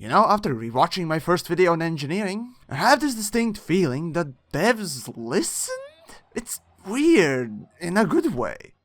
You know, after rewatching my first video on engineering, I have this distinct feeling that devs listened? It's weird, in a good way.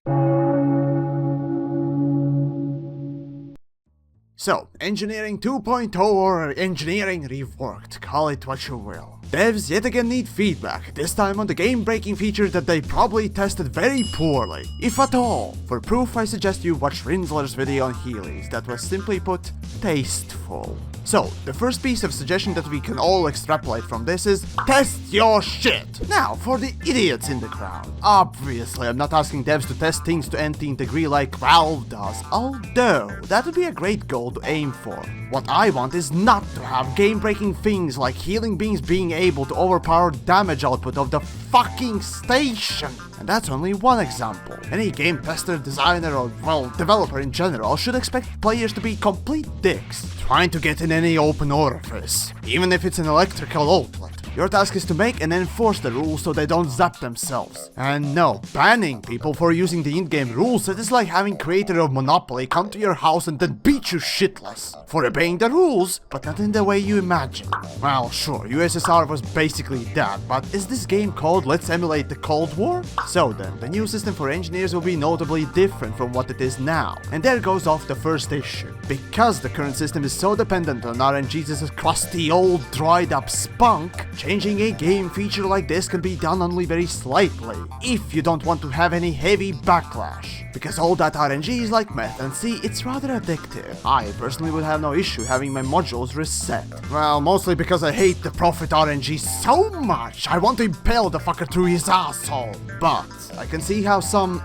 So, Engineering 2.0 or Engineering Reworked, call it what you will. Devs yet again need feedback, this time on the game-breaking feature that they probably tested very poorly, if at all. For proof, I suggest you watch Rinsler's video on Heelys, that was simply put, tasteful. So, the first piece of suggestion that we can all extrapolate from this is, test your shit! Now, for the idiots in the crowd. Obviously, I'm not asking devs to test things to nth degree like Valve does, although that would be a great goal to aim for. What I want is not to have game-breaking things like healing beings being able to overpower damage output of the fucking station. And that's only one example. Any game tester, designer, or, well, developer in general should expect players to be complete dicks, trying to get in any open orifice, even if it's an electrical outlet. Your task is to make and enforce the rules so they don't zap themselves. And no, banning people for using the in-game rules set is like having creator of Monopoly come to your house and then beat you shitless for obeying the rules, but not in the way you imagine. Well, sure, USSR was basically that, but is this game called Let's Emulate the Cold War? So then, the new system for engineers will be notably different from what it is now. And there goes off the first issue. Because the current system is so dependent on RNG's crusty old dried up spunk, changing a game feature like this can be done only very slightly, if you don't want to have any heavy backlash. Because all that RNG is like meth, and see, it's rather addictive. I personally would have no issue having my modules reset. Well, mostly because I hate the profit RNG so much, I want to impale the fucker through his asshole. But I can see how some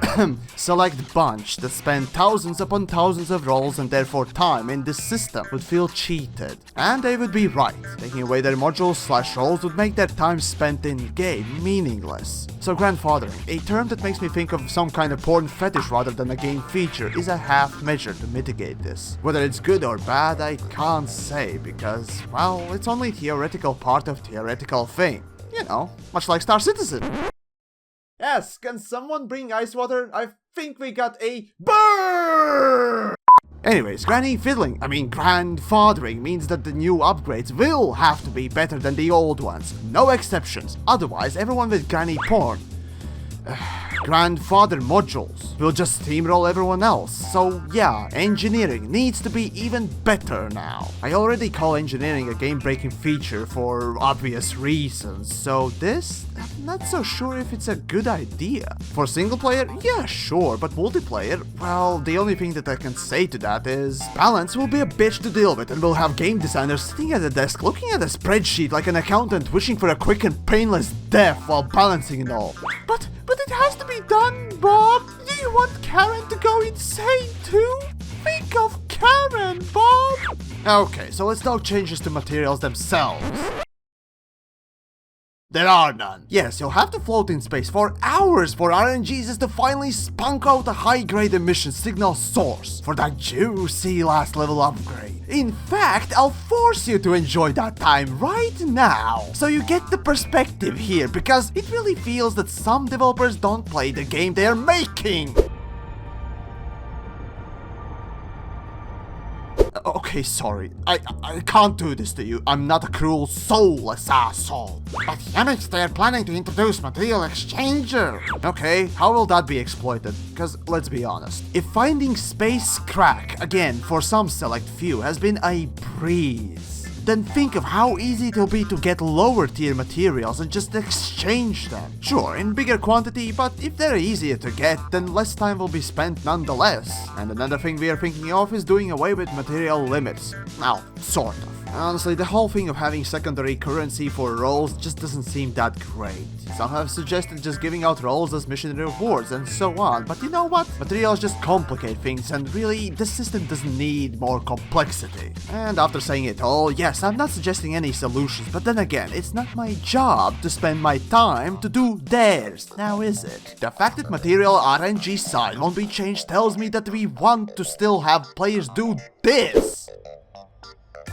select bunch that spend thousands upon thousands of rolls and therefore time in this system would feel cheated. And they would be right. Taking away their modules / rolls would make their time spent in game meaningless. So grandfathering, a term that makes me think of some kind of porn fetish rather than a game feature, is a half measure to mitigate this. Whether it's good or bad, I can't say because, well, it's only theoretical part of theoretical thing. You know, much like Star Citizen. Yes, can someone bring ice water? I think we got a burn! Anyways, grandfathering means that the new upgrades will have to be better than the old ones. No exceptions. Otherwise, everyone with granny porn, grandfather modules, will just steamroll everyone else. So yeah, engineering needs to be even better now. I already call engineering a game-breaking feature for obvious reasons, so this, I'm not so sure if it's a good idea. For single player, yeah sure, but multiplayer, well, the only thing that I can say to that is balance will be a bitch to deal with, and we'll have game designers sitting at a desk looking at a spreadsheet like an accountant wishing for a quick and painless death while balancing it all. But it has to be done, Bob! Do you want Karen to go insane too? Think of Karen, Bob! Okay, so let's talk changes to materials themselves. There are none. Yes, you'll have to float in space for hours for RNGs to finally spunk out a high-grade emission signal source for that juicy last level upgrade. In fact, I'll force you to enjoy that time right now, so you get the perspective here, because it really feels that some developers don't play the game they're making. Okay, sorry. I can't do this to you. I'm not a cruel, soulless asshole. But TheYamiks, they're planning to introduce material exchanger. Okay, how will that be exploited? Because let's be honest, if finding space crack, again, for some select few, has been a breeze, then think of how easy it'll be to get lower tier materials and just exchange them. Sure, in bigger quantity, but if they're easier to get, then less time will be spent nonetheless. And another thing we are thinking of is doing away with material limits. Well, sort of. Honestly, the whole thing of having secondary currency for rolls just doesn't seem that great. Some have suggested just giving out rolls as mission rewards and so on, but you know what? Materials just complicate things, and really, the system doesn't need more complexity. And after saying it all, yes, I'm not suggesting any solutions, but then again, it's not my job to spend my time to do theirs, now is it? The fact that material RNG side won't be changed tells me that we want to still have players do this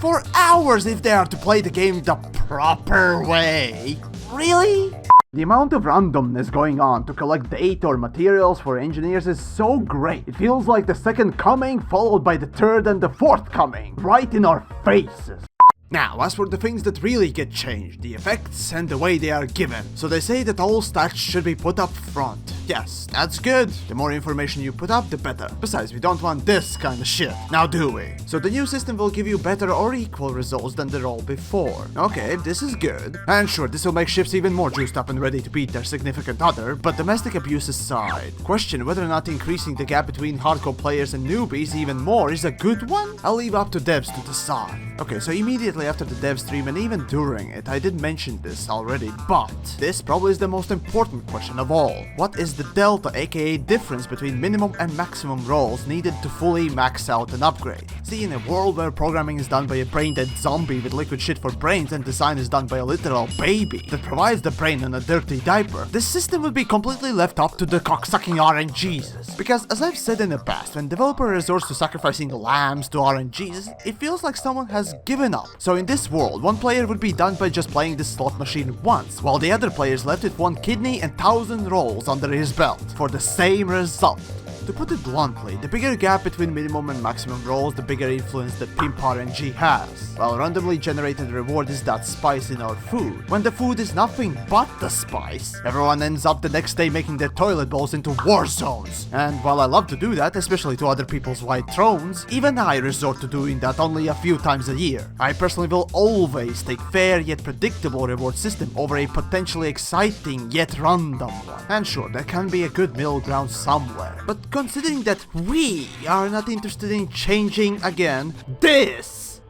for hours if they are to play the game the proper way. Really? The amount of randomness going on to collect data or materials for engineers is so great. It feels like the second coming followed by the third and the fourth coming, right in our faces. Now, as for the things that really get changed, the effects and the way they are given. So they say that all stats should be put up front. Yes, that's good. The more information you put up, the better. Besides, we don't want this kind of shit. Now do we? So the new system will give you better or equal results than the role before. Okay, this is good. And sure, this will make ships even more juiced up and ready to beat their significant other, but domestic abuse aside, question whether or not increasing the gap between hardcore players and newbies even more is a good one? I'll leave up to devs to decide. Okay, so immediately after the dev stream and even during it, I did mention this already, but this probably is the most important question of all. What is the delta, aka difference between minimum and maximum roles needed to fully max out an upgrade? See, in a world where programming is done by a brain-dead zombie with liquid shit for brains and design is done by a literal baby that provides the brain in a dirty diaper, this system would be completely left up to the cocksucking RNGs. Because as I've said in the past, when developer resorts to sacrificing lambs to RNGs, it feels like someone has given up. So in this world, one player would be done by just playing the slot machine once, while the other players left with 1 kidney and 1,000 rolls under his belt for the same result. To put it bluntly, the bigger gap between minimum and maximum rolls, the bigger influence that Pimp RNG has. While randomly generated reward is that spice in our food. When the food is nothing but the spice, everyone ends up the next day making their toilet bowls into war zones. And while I love to do that, especially to other people's white thrones, even I resort to doing that only a few times a year. I personally will always take fair yet predictable reward system over a potentially exciting yet random one. And sure, there can be a good middle ground somewhere, but considering that we are not interested in changing again this,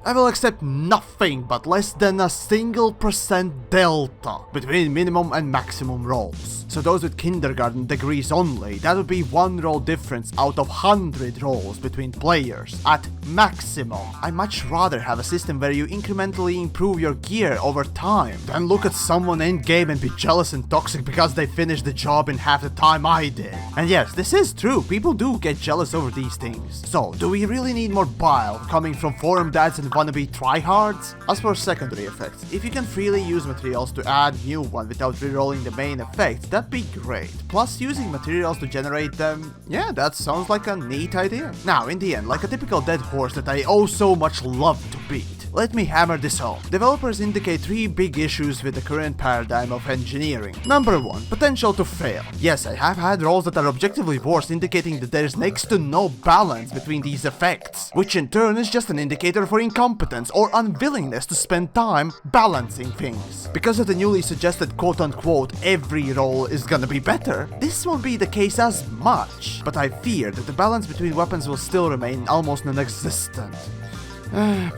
I will accept nothing but less than a single % delta between minimum and maximum rolls. So those with kindergarten degrees only, that would be 1 roll difference out of 100 rolls between players at maximum. I much rather have a system where you incrementally improve your gear over time than look at someone in game and be jealous and toxic because they finished the job in half the time I did. And yes, this is true, people do get jealous over these things. So, do we really need more bile coming from forum dads and wannabe tryhards? As for secondary effects, if you can freely use materials to add new one without rerolling the main effects, that'd be great. Plus, using materials to generate them, yeah, that sounds like a neat idea. Now, in the end, like a typical dead horse that I oh so much love to beat, let me hammer this home. Developers indicate 3 big issues with the current paradigm of engineering. Number 1, potential to fail. Yes, I have had roles that are objectively worse, indicating that there is next to no balance between these effects, which in turn is just an indicator for incompetence or unwillingness to spend time balancing things. Because of the newly suggested quote-unquote every role is gonna be better, this won't be the case as much, but I fear that the balance between weapons will still remain almost non-existent.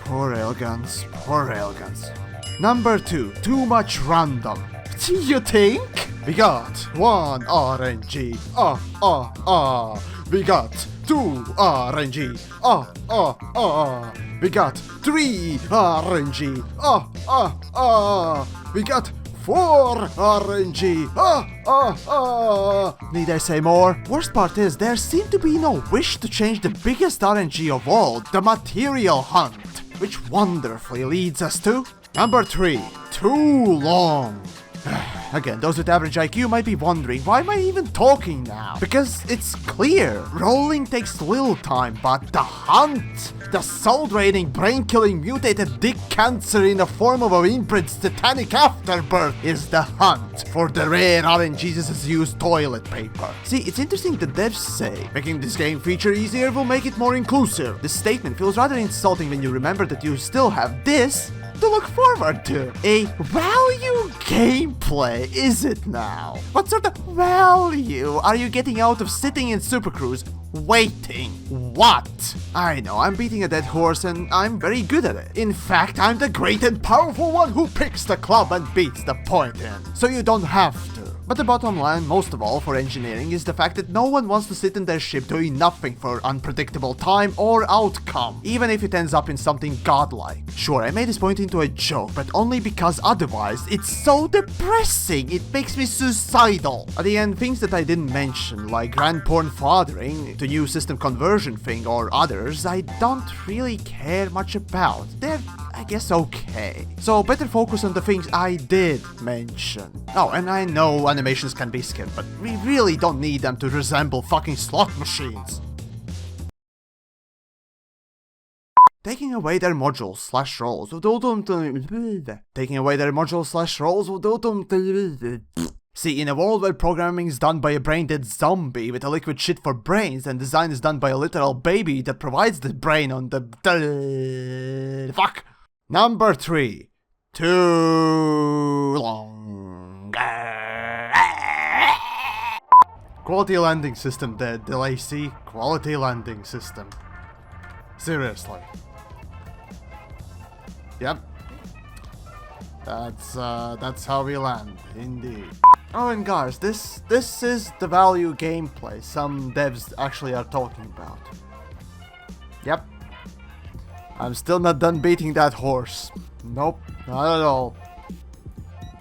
Poor railguns, poor railguns. Number 2, too much random. You think? We got 1 RNG, we got 2 RNG, we got 3 RNG, we got 4 RNG, Need I say more? Worst part is, there seemed to be no wish to change the biggest RNG of all, the material hunt, which wonderfully leads us to number 3, too long. Again, those with average IQ might be wondering, why am I even talking now? Because it's clear, rolling takes little time, but the hunt, the soul-draining, brain-killing, mutated dick cancer in the form of an imprint's satanic afterbirth is the hunt for the rare RNG's used toilet paper. See, it's interesting that devs say, making this game feature easier will make it more inclusive. This statement feels rather insulting when you remember that you still have this to look forward to. A value gameplay, is it now? What sort of value are you getting out of sitting in Super Cruise waiting? What? I know, I'm beating a dead horse and I'm very good at it. In fact, I'm the great and powerful one who picks the club and beats the point in. So you don't have to. But the bottom line, most of all for engineering, is the fact that no one wants to sit in their ship doing nothing for unpredictable time or outcome, even if it ends up in something godlike. Sure, I made this point into a joke, but only because otherwise it's so depressing, it makes me suicidal. At the end, things that I didn't mention, like grand porn fathering, the new system conversion thing, or others, I don't really care much about. They're, I guess, okay. So better focus on the things I did mention. Oh, and I know animations can be skipped, but we really don't need them to resemble fucking slot machines. taking away their modules slash roles would See, in a world where programming is done by a brain-dead zombie with a liquid shit for brains, and design is done by a literal baby that provides the brain on the fuck. Number 3. Too long. Quality landing system dead. Delay C. Quality landing system. Seriously. Yep. That's how we land, indeed. Oh, and guys, this is the value gameplay some devs actually are talking about. Yep. I'm still not done beating that horse. Nope, not at all.